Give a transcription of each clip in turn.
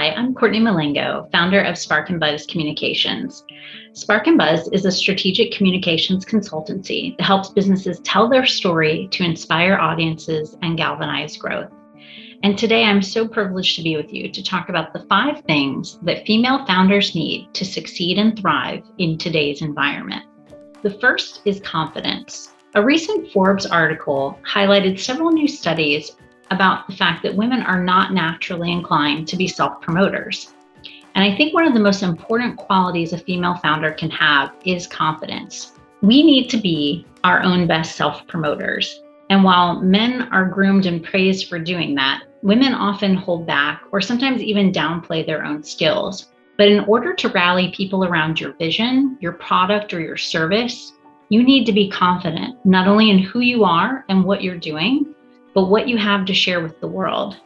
Hi, I'm Courtney Malengo, founder of Spark and Buzz Communications. Spark and Buzz is a strategic communications consultancy that helps businesses tell their story to inspire audiences and galvanize growth. And today I'm so privileged to be with you to talk about the 5 things that female founders need to succeed and thrive in today's environment. The first is confidence. A recent Forbes article highlighted several new studies about the fact that women are not naturally inclined to be self-promoters. And I think one of the most important qualities a female founder can have is confidence. We need to be our own best self-promoters. And while men are groomed and praised for doing that, women often hold back or sometimes even downplay their own skills. But in order to rally people around your vision, your product, or your service, you need to be confident, not only in who you are and what you're doing, but what you have to share with the world.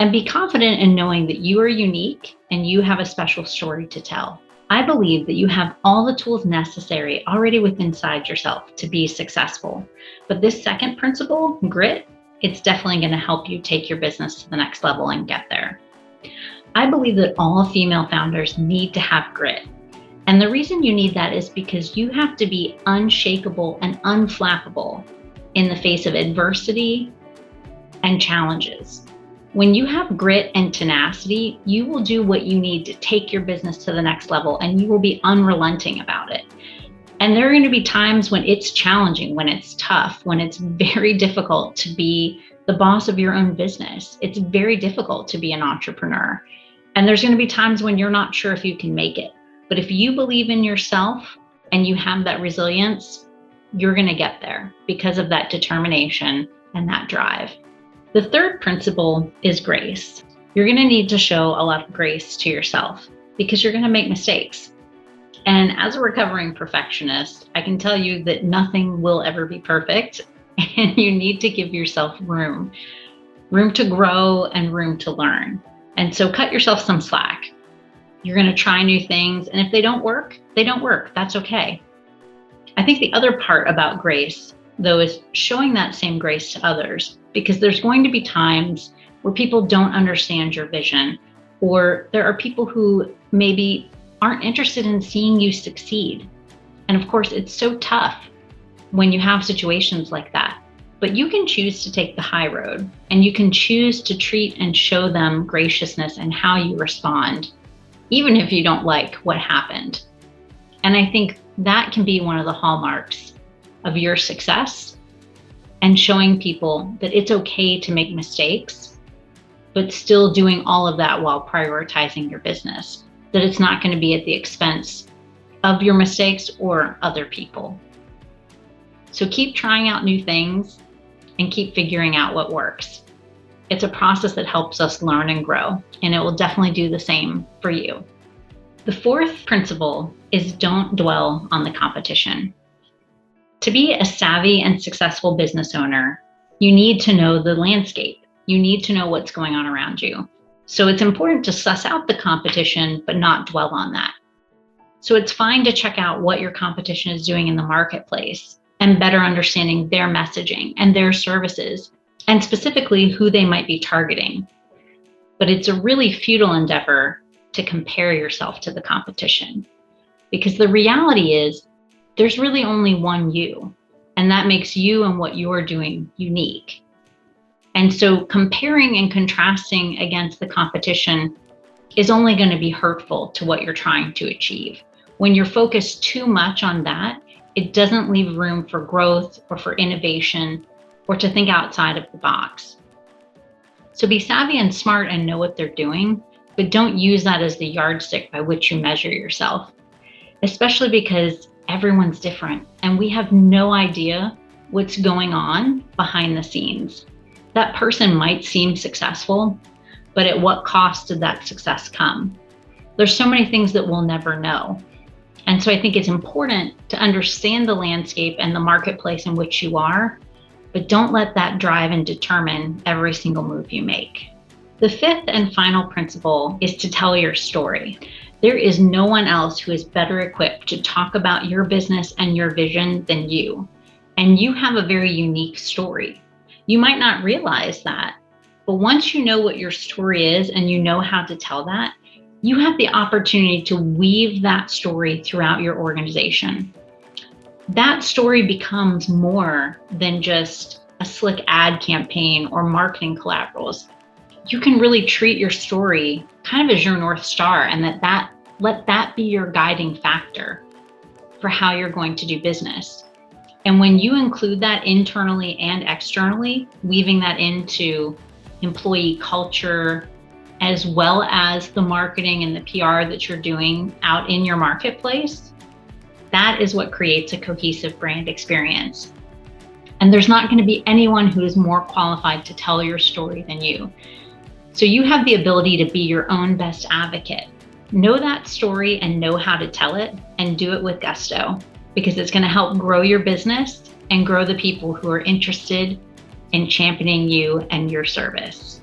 And be confident in knowing that you are unique and you have a special story to tell. I believe that you have all the tools necessary already within inside yourself to be successful. But this second principle, grit, it's definitely going to help you take your business to the next level and get there. I believe that all female founders need to have grit. And the reason you need that is because you have to be unshakable and unflappable in the face of adversity and challenges. When you have grit and tenacity, you will do what you need to take your business to the next level, and you will be unrelenting about it. And there are going to be times when it's challenging, when it's tough, when it's very difficult to be the boss of your own business. It's very difficult to be an entrepreneur. And there's going to be times when you're not sure if you can make it. But if you believe in yourself and you have that resilience, you're going to get there because of that determination and that drive. The third principle is grace. You're going to need to show a lot of grace to yourself because you're going to make mistakes. And as a recovering perfectionist, I can tell you that nothing will ever be perfect, and you need to give yourself room to grow and room to learn. And so cut yourself some slack. You're going to try new things, and if they don't work, they don't work. That's okay. I think the other part about grace, though, is showing that same grace to others, because there's going to be times where people don't understand your vision, or there are people who maybe aren't interested in seeing you succeed. And of course, it's so tough when you have situations like that. But you can choose to take the high road, and you can choose to treat and show them graciousness in how you respond, even if you don't like what happened. And I think that can be one of the hallmarks of your success, and showing people that it's okay to make mistakes, but still doing all of that while prioritizing your business, that it's not going to be at the expense of your mistakes or other people. So keep trying out new things and keep figuring out what works. It's a process that helps us learn and grow, and it will definitely do the same for you. The fourth principle is don't dwell on the competition. To be a savvy and successful business owner, you need to know the landscape. You need to know what's going on around you. So it's important to suss out the competition, but not dwell on that. So it's fine to check out what your competition is doing in the marketplace and better understanding their messaging and their services, and specifically who they might be targeting. But it's a really futile endeavor to compare yourself to the competition, because the reality is there's really only one you, and that makes you and what you're doing unique. And so comparing and contrasting against the competition is only going to be hurtful to what you're trying to achieve. When you're focused too much on that, it doesn't leave room for growth or for innovation or to think outside of the box. So be savvy and smart and know what they're doing, but don't use that as the yardstick by which you measure yourself, especially because everyone's different and we have no idea what's going on behind the scenes. That person might seem successful, but at what cost did that success come? There's so many things that we'll never know. And so I think it's important to understand the landscape and the marketplace in which you are, but don't let that drive and determine every single move you make. The fifth and final principle is to tell your story. There is no one else who is better equipped to talk about your business and your vision than you. And you have a very unique story. You might not realize that, But once you know what your story is and you know how to tell that, you have the opportunity to weave that story throughout your organization. That story becomes more than just a slick ad campaign or marketing collaterals. You can really treat your story kind of as your North Star, and let that be your guiding factor for how you're going to do business. And when you include that internally and externally, weaving that into employee culture, as well as the marketing and the PR that you're doing out in your marketplace, that is what creates a cohesive brand experience. And there's not going to be anyone who is more qualified to tell your story than you. So you have the ability to be your own best advocate. Know that story and know how to tell it, and do it with gusto, because it's going to help grow your business and grow the people who are interested in championing you and your service.